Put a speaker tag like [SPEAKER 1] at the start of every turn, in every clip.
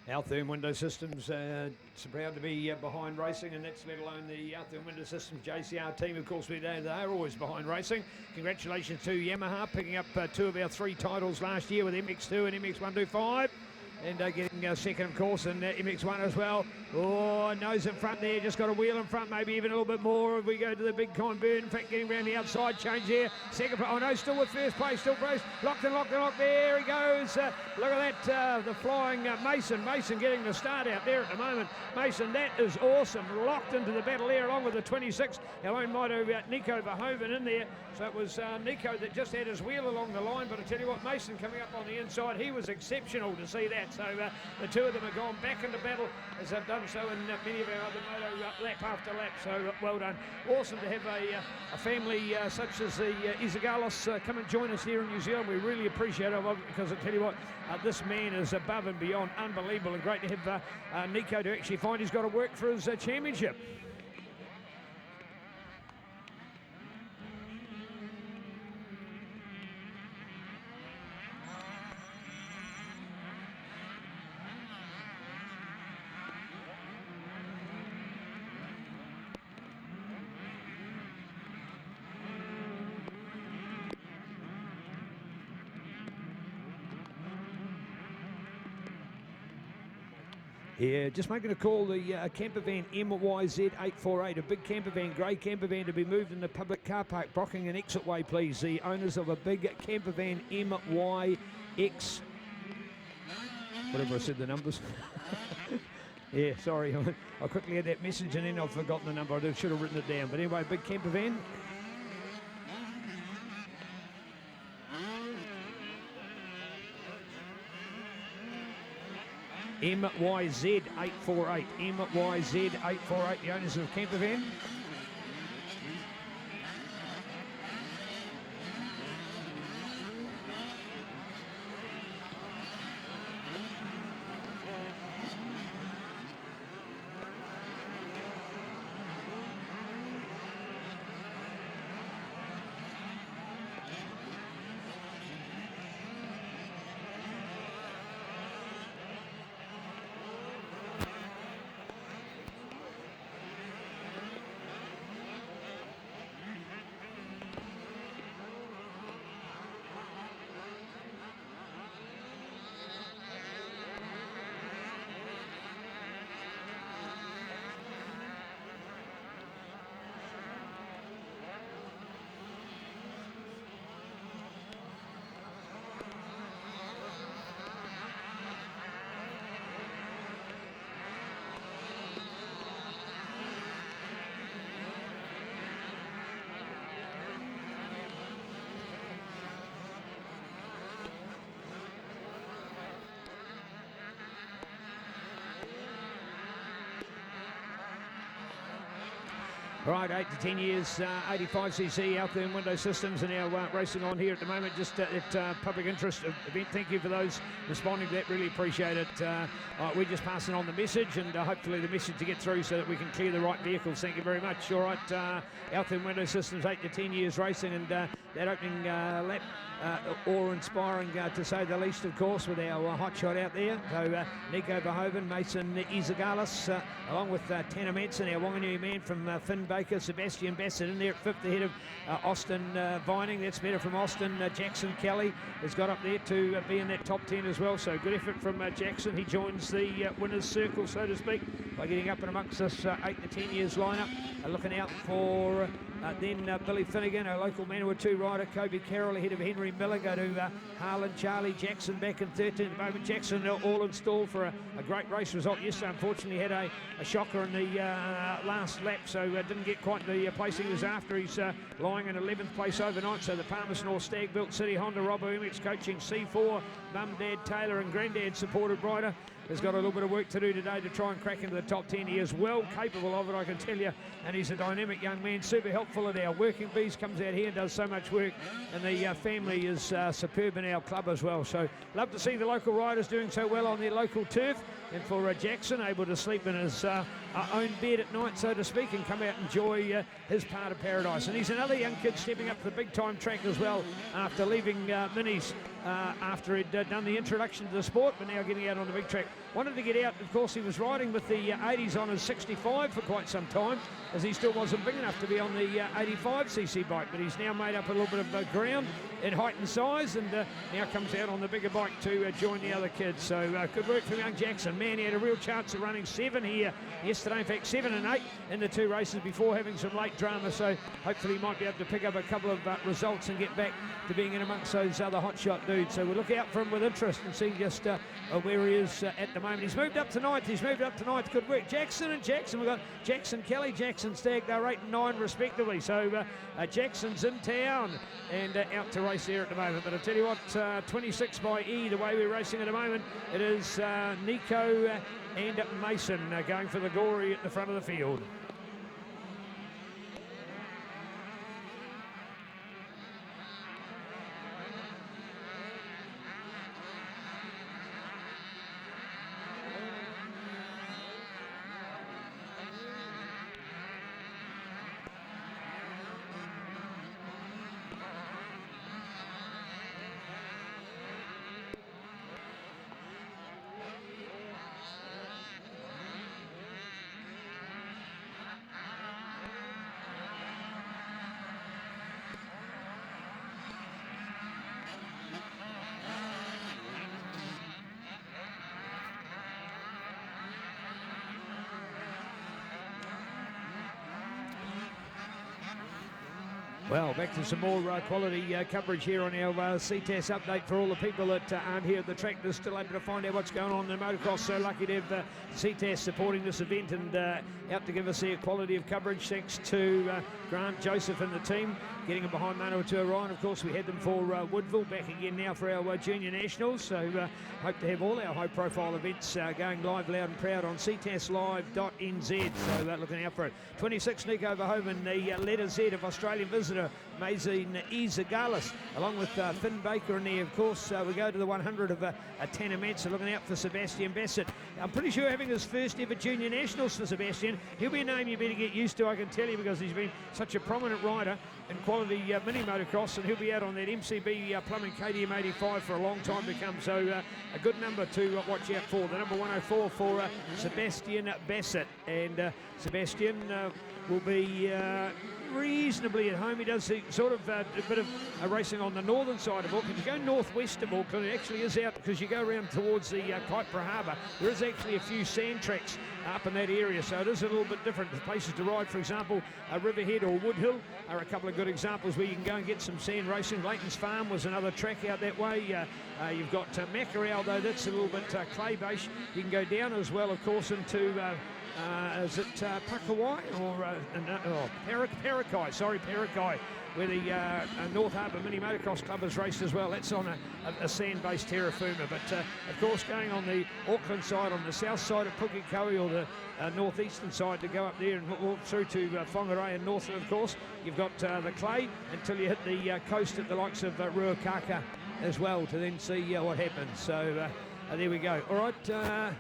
[SPEAKER 1] Altherm Window Systems, it's proud to be behind racing, and that's let alone the Altherm Window Systems JCR team. Of course, they are always behind racing. Congratulations to Yamaha, picking up 2 of our 3 titles last year with MX2 and MX125. And getting second, of course, and MX1 as well. Oh, nose in front there, just got a wheel in front, maybe even a little bit more if we go to the big time burn. In fact, getting around the outside, change there. Second, oh no, still with first place, still brace. Locked and locked and locked, there he goes. Look at that, the flying Mason. Mason getting the start out there at the moment. Mason, that is awesome. Locked into the battle there along with the 26. Our own motto about Nico Verhoeven in there. So it was Nico that just had his wheel along the line, but I tell you what, Mason coming up on the inside, he was exceptional to see that. So the two of them have gone back into battle as they've done so in many of our other moto lap after lap. So well done. Awesome to have a family such as the Izagalos come and join us here in New Zealand. We really appreciate it because I tell you what, this man is above and beyond unbelievable, and great to have Nico to actually find he's got to work for his championship. Yeah, just making a call, the camper van MYZ848, a big camper van, grey camper van to be moved in the public car park, blocking an exitway, please. The owners of a big camper van MYX, whatever I said the numbers. Yeah, sorry, I quickly had that message and then I've forgotten the number. I should have written it down. But anyway, big camper van. MYZ848, MYZ848, the owners of camper van. Right, 8 to 10 years, 85cc Altherm Window Systems, and now racing on here at the moment, just at public interest event. Thank you for those responding to that, really appreciate it. We're just passing on the message, and hopefully the message to get through so that we can clear the right vehicles. Thank you very much. All right, Altherm Window Systems, 8 to 10 years racing, and that opening lap, awe-inspiring to say the least, of course, with our hot shot out there. So Nico Verhoeven, Mason Izagalis, along with Tanner Manson, our Wanganui man from Finn Baker, Sebastian Bassett in there at 5th ahead of Austin Vining. That's better from Austin. Jackson Kelly has got up there to be in that top 10 as well. So good effort from Jackson. He joins the winner's circle, so to speak, by getting up and amongst this 8 to 10 years lineup. Looking out for then Billy Finnegan, our local Manawatu 2 rider. Kobe Carroll ahead of Henry Miller. Go to Harlan Charlie Jackson back in 13th. At the moment, Jackson all installed for a great race result. Yes, unfortunately had a shocker in the last lap, so didn't get quite the place he was after. He's lying in 11th place overnight. So the Palmerston North Stag Built City Honda Robbo MX coaching C4, Mum, Dad, Taylor and Granddad supported rider has got a little bit of work to do today to try and crack into the top 10. He is well capable of it, I can tell you, and he's a dynamic young man, super helpful at our working bees, comes out here and does so much work, and the family is superb in our club as well. So love to see the local riders doing so well on their local turf, and for Jackson able to sleep in his own bed at night, so to speak, and come out and enjoy his part of paradise. And he's another young kid stepping up to the big time track as well after leaving Minis after he'd done the introduction to the sport, but now getting out on the big track. Wanted to get out, of course, he was riding with the 80s on his 65 for quite some time, as he still wasn't big enough to be on the 85cc bike, but he's now made up a little bit of ground in height and size, and now comes out on the bigger bike to join the other kids. So good work from young Jackson. Man, he had a real chance of running 7 here yesterday, in fact 7 and 8 in the 2 races before having some late drama, so hopefully he might be able to pick up a couple of results and get back to being in amongst those other hotshot dudes. So we'll look out for him with interest and see just where he is at the moment. He's moved up to 9th. Good work. Jackson and Jackson. We've got Jackson Kelly, Jackson Stagg. They're 8 and 9 respectively. So Jackson's in town and out to race there at the moment. But I'll tell you what, 26 by E, the way we're racing at the moment, it is Nico and Mason going for the glory at the front of the field. Well, back to some more quality coverage here on our Ctas update for all the people that aren't here at the track. They're still able to find out what's going on in the motocross. So lucky to have Ctas supporting this event and out to give us their quality of coverage. Thanks to Grant, Joseph and the team getting them behind Manawatu Orion. Of course, we had them for Woodville, back again now for our Junior Nationals. So hope to have all our high-profile events going live, loud and proud on ctaslive.nz. So looking out for it. 26 Nico Verhoeven, the letter Z of Australian visitor, Mazin Izagalis, along with Finn Baker in there. Of course, we go to the 100 of Tanner so looking out for Sebastian Bassett. I'm pretty sure having his first ever Junior Nationals for Sebastian. He'll be a name you better get used to, I can tell you, because he's been such a prominent rider in quality mini motocross, and he'll be out on that MCB Plumbing KTM 85 for a long time to come. So a good number to watch out for. The number 104 for Sebastian Bassett, and Sebastian will be reasonably at home. He does sort of a bit of racing on the northern side of Auckland. If you go northwest of Auckland, it actually is out, because you go around towards the Kaipara Harbour, there is actually a few sand tracks up in that area, so it is a little bit different. The places to ride, for example, Riverhead or Woodhill are a couple of good examples where you can go and get some sand racing. Leighton's Farm was another track out that way. You've got Mackerel, though that's a little bit clay-based. You can go down as well, of course, into is it Pakawai or Parakai? Sorry, Parakai, where the North Harbour Mini Motocross Club has raced as well. That's on a sand-based terra firma. But of course, going on the Auckland side, on the south side of Pukekohe, or the northeastern side, to go up there and walk through to Whangarei and north, of course, you've got the clay until you hit the coast at the likes of Ruakaka as well, to then see what happens. So there we go. All right.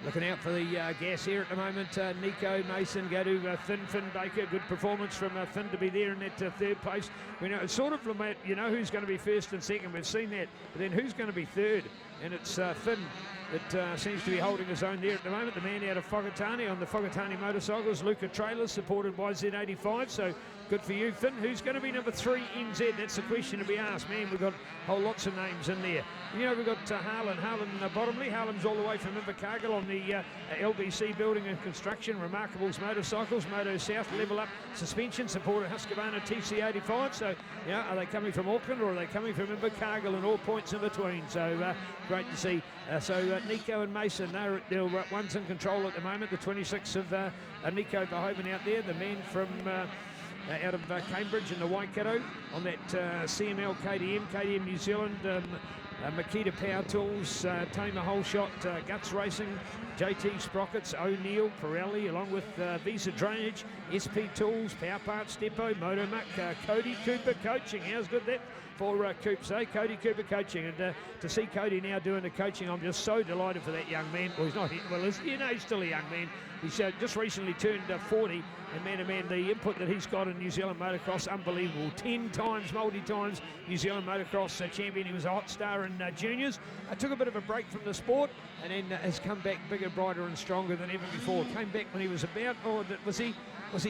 [SPEAKER 1] Looking out for the gas here at the moment. Nico Mason go to Finn Baker. Good performance from Finn to be there in that third place. We know it's sort of, you know who's going to be first and second. We've seen that. But then who's going to be third? And it's Finn that seems to be holding his own there at the moment. The man out of Whakatane on the Whakatane motorcycles, Luca Trailers, supported by Z85. So good for you, Finn. Who's going to be number 3 NZ? That's the question to be asked. Man, we've got whole lots of names in there. You know, we've got Harlan Bottomley. Harlan's all the way from Invercargill on the LBC Building and Construction, Remarkables Motorcycles, Moto South, Level Up Suspension, supported Husqvarna TC85. So, you know, are they coming from Auckland or are they coming from Invercargill, and all points in between? So, great to see. Nico and Mason, they're one's in control at the moment. The 26 of Nico Verhoeven out there, the man from out of Cambridge in the Waikato on that CML KTM New Zealand, Makita Power Tools, Tamer Holeshot, Guts Racing, JT Sprockets, O'Neill, Pirelli, along with Visa Drainage, SP Tools, Power Parts Depot, Motomuck, Cody Cooper Coaching. How's good that for Coops, eh? Cody Cooper Coaching. And to see Cody now doing the coaching, I'm just so delighted for that young man. Well, he's not, well, you know, he's still a young man. He's just recently turned 40, And man, the input that he's got in New Zealand motocross, unbelievable. 10 times, multi-times New Zealand motocross champion. He was a hot star in juniors. Took a bit of a break from the sport and then has come back bigger, brighter and stronger than ever before. Came back when he was about, was he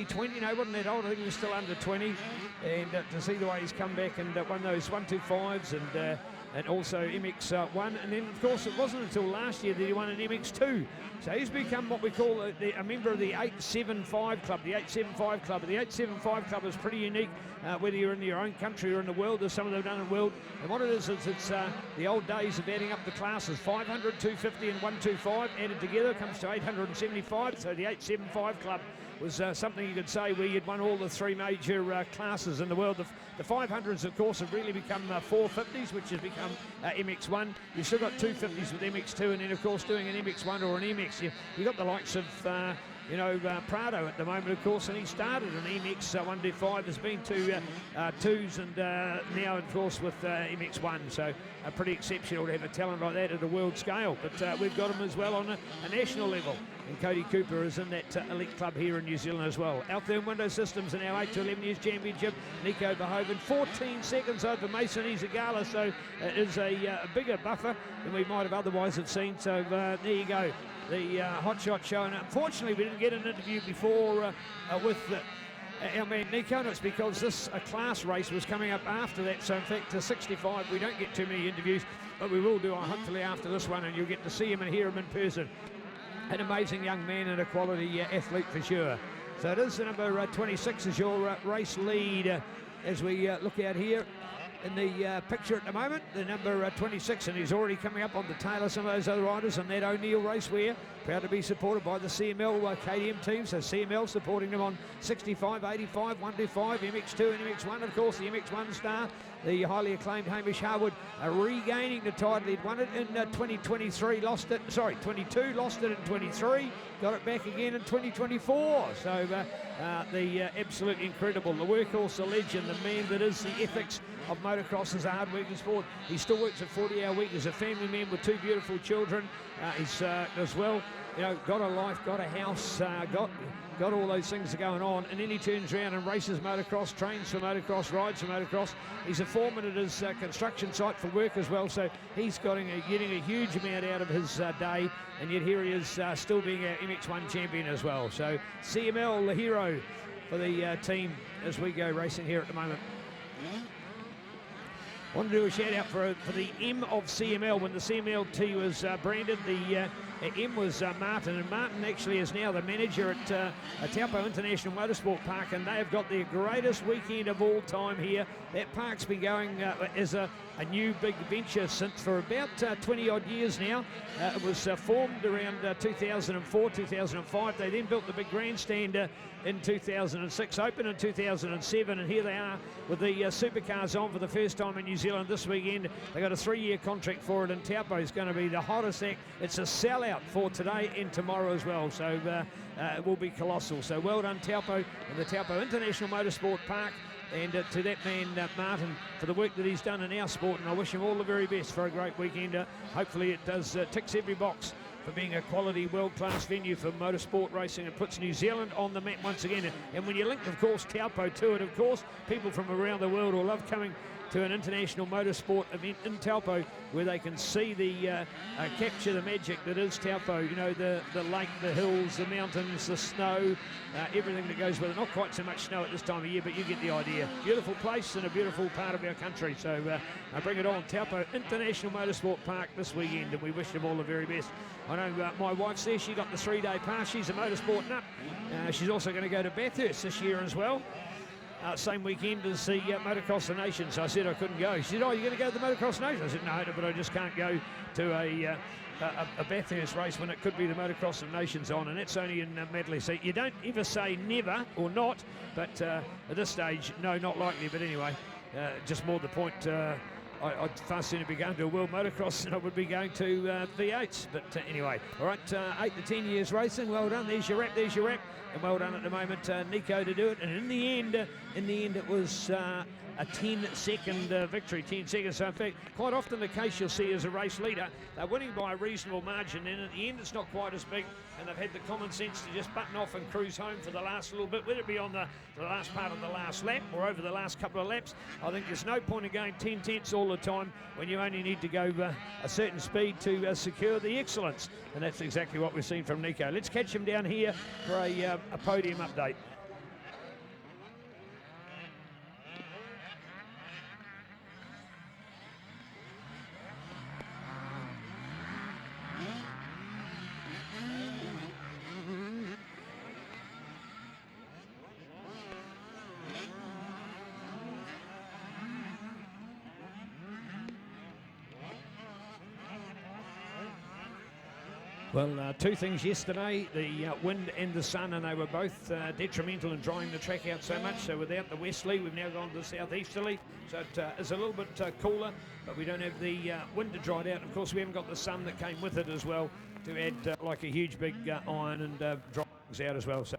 [SPEAKER 1] 20? No, wasn't that old. I think he was still under 20. And to see the way he's come back and won those 125s and also MX1. And then, of course, it wasn't until last year that he won an MX2. So he's become what we call a member of the 875 Club. The 875 Club. The 875 Club is pretty unique, whether you're in your own country or in the world. There's some of them done in the world. And what it is it's the old days of adding up the classes. 500, 250 and 125 added together comes to 875. So the 875 Club was something you could say where you'd won all the three major classes in the world. The 500s, of course, have really become 450s, which has become MX1. You've still got 250s with MX2, and then, of course, doing an MX1 or an MX, you've got the likes of Prado at the moment, of course, and he started an MX 125. There's been twos and now, of course, with MX1. So pretty exceptional to have a talent like that at a world scale. But we've got him as well on a national level. And Cody Cooper is in that elite club here in New Zealand as well. Out there in Window Systems in our 8 to 11 years championship, Nico Verhoeven, 14 seconds over Mason Isagala. So it is a bigger buffer than we might have otherwise have seen. So there you go. The hot shot show, and unfortunately we didn't get an interview before with our man Nico, and it's because this class race was coming up after that. So in fact to 65 we don't get too many interviews, but we will do hopefully after this one, and you'll get to see him and hear him in person. An amazing young man and a quality athlete for sure. So it is the number 26 is your race lead as we look out here in the picture at the moment, the number 26, and he's already coming up on the tail of some of those other riders on that O'Neill racewear. Proud to be supported by the CML KTM team, so CML supporting them on 65, 85, 125, MX2 and MX1, of course, the MX1 star, the highly acclaimed Hamish Harwood regaining the title. He'd won it in 2023, lost it, sorry, 22, lost it in 23, got it back again in 2024. So the absolutely incredible, the workhorse, the legend, the man that is the ethics of motocross is a hard-working sport. He still works a 40-hour week. He's a family man with 2 beautiful children. He's as well, got a life, got a house, got all those things going on, and then he turns around and races motocross, trains for motocross, rides for motocross. He's a foreman at his construction site for work as well, so he's getting a huge amount out of his day, and yet here he is still being our MX1 champion as well. So CML, the hero for the team as we go racing here at the moment. Want to do a shout out for the M of CML. When the CMLT was branded, the M was Martin, and Martin actually is now the manager at Taupo International Motorsport Park, and they have got their greatest weekend of all time here. That park's been going as a new big venture since for about 20 odd years now. It was formed around 2004, 2005. They then built the big grandstand in 2006, opened in 2007, and here they are with the supercars on for the first time in New Zealand this weekend. They got a 3-year contract for it, and Taupo is going to be the hottest act. It's a sellout for today and tomorrow as well, so it will be colossal. So well done Taupo and the Taupo International Motorsport Park, and to that man Martin for the work that he's done in our sport, and I wish him all the very best for a great weekend. Hopefully it does ticks every box for being a quality world-class venue for motorsport racing. It puts New Zealand on the map once again, and when you link of course Taupo to it, of course people from around the world will love coming to an international motorsport event in Taupo where they can see the capture the magic that is Taupo. The lake, the hills, the mountains, the snow, everything that goes with it. Not quite so much snow at this time of year, but you get the idea. Beautiful place and a beautiful part of our country. So I bring it on, Taupo International Motorsport Park this weekend, and we wish them all the very best. I know my wife's there. She got the 3-day pass. She's a motorsport nut. She's also going to go to Bathurst this year as well. Same weekend as the Motocross of the Nations. So I said I couldn't go. She said, "Oh, you're going to go to the Motocross of the Nations?" I said, "No, but I just can't go to a Bathurst race when it could be the Motocross of the Nations on, and that's only in Medley." So you don't ever say never or not, but at this stage, no, not likely. But anyway, just more the point. I'd far sooner be going to a World Motocross than I would be going to V8s. But anyway, all right, 8 to 10 years racing. Well done. There's your wrap. There's your wrap. And well done at the moment, Nico, to do it. And in the end, it was a 10-second victory, 10 seconds. So in fact, quite often the case you'll see as a race leader, they're winning by a reasonable margin, and at the end it's not quite as big, and they've had the common sense to just button off and cruise home for the last little bit, whether it be on the last part of the last lap or over the last couple of laps. I think there's no point in going 10 tenths all the time when you only need to go a certain speed to secure the excellence, and that's exactly what we've seen from Nico. Let's catch him down here for a podium update. Well, two things yesterday, the wind and the sun, and they were both detrimental in drying the track out so much. So without the westerly, we've now gone to the southeasterly. So it is a little bit cooler, but we don't have the wind to dry it out. Of course, we haven't got the sun that came with it as well to add like a huge big iron and dry things out as well. So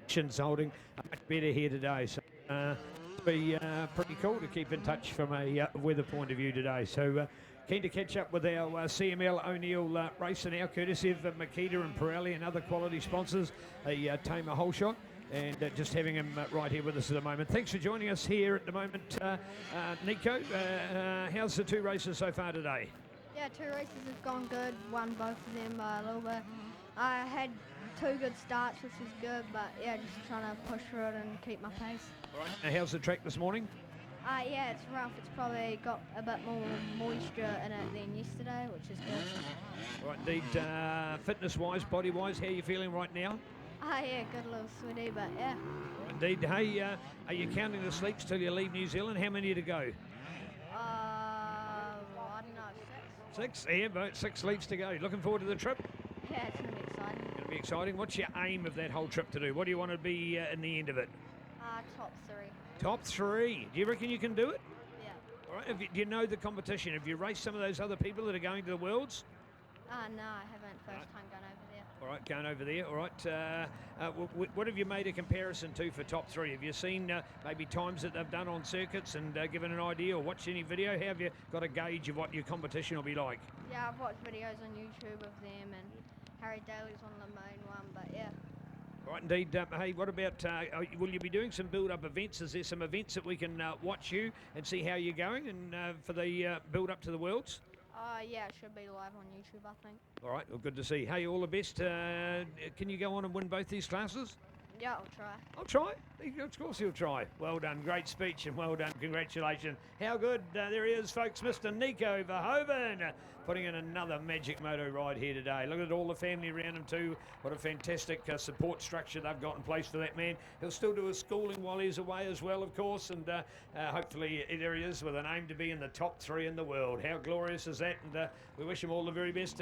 [SPEAKER 1] conditions holding much better here today. So it'll be pretty cool to keep in touch from a weather point of view today. So keen to catch up with our CML O'Neill race now, courtesy of Makita and Pirelli and other quality sponsors, a Tamer Whole Shot, and just having him right here with us at the moment. Thanks for joining us here at the moment, Nico. How's the two races so far today?
[SPEAKER 2] Yeah, two races have gone good, won both of them by a little bit. I had two good starts, which is good, but yeah, just trying to push through it and keep my pace.
[SPEAKER 1] All right. Now, how's the track this morning?
[SPEAKER 2] Yeah, it's rough. It's probably got a bit more moisture in it than yesterday, which is good.
[SPEAKER 1] Right, indeed. Fitness-wise, body-wise, how are you feeling right now?
[SPEAKER 2] Yeah, good, a little sweaty, but yeah.
[SPEAKER 1] Right, indeed. Hey, are you counting the sleeps till you leave New Zealand? How many to go?
[SPEAKER 2] I don't know, six.
[SPEAKER 1] 6? Yeah, about 6 sleeps to go. Looking forward to the trip?
[SPEAKER 2] Yeah, it's going to be exciting.
[SPEAKER 1] Going to be exciting. What's your aim of that whole trip to do? What do you want to be in the end of it?
[SPEAKER 2] Top 3.
[SPEAKER 1] Top 3. Do you reckon you can do it?
[SPEAKER 2] Yeah.
[SPEAKER 1] All right. Do you know the competition? Have you raced some of those other people that are going to the Worlds?
[SPEAKER 2] No, I haven't. First time going over there.
[SPEAKER 1] All right, going over there. All right. What have you made a comparison to for top 3? Have you seen maybe times that they've done on circuits and given an idea, or watched any video? How have you got a gauge of what your competition will be like?
[SPEAKER 2] Yeah, I've watched videos on YouTube of them, and Harry Daly's on the main one, but yeah.
[SPEAKER 1] Right, indeed. Hey, what about, will you be doing some build-up events? Is there some events that we can watch you and see how you're going and for the build-up to the Worlds?
[SPEAKER 2] Yeah, it should be live on YouTube, I think.
[SPEAKER 1] All right, well, good to see. Hey, all the best. Can you go on and win both these classes?
[SPEAKER 2] Yeah, I'll try.
[SPEAKER 1] I'll try. Of course he'll try. Well done. Great speech and well done. Congratulations. How good. There he is, folks. Mr. Nico Verhoeven putting in another magic moto ride here today. Look at all the family around him too. What a fantastic support structure they've got in place for that man. He'll still do his schooling while he's away as well, of course, and hopefully there he is with an aim to be in the top 3 in the world. How glorious is that? And we wish him all the very best.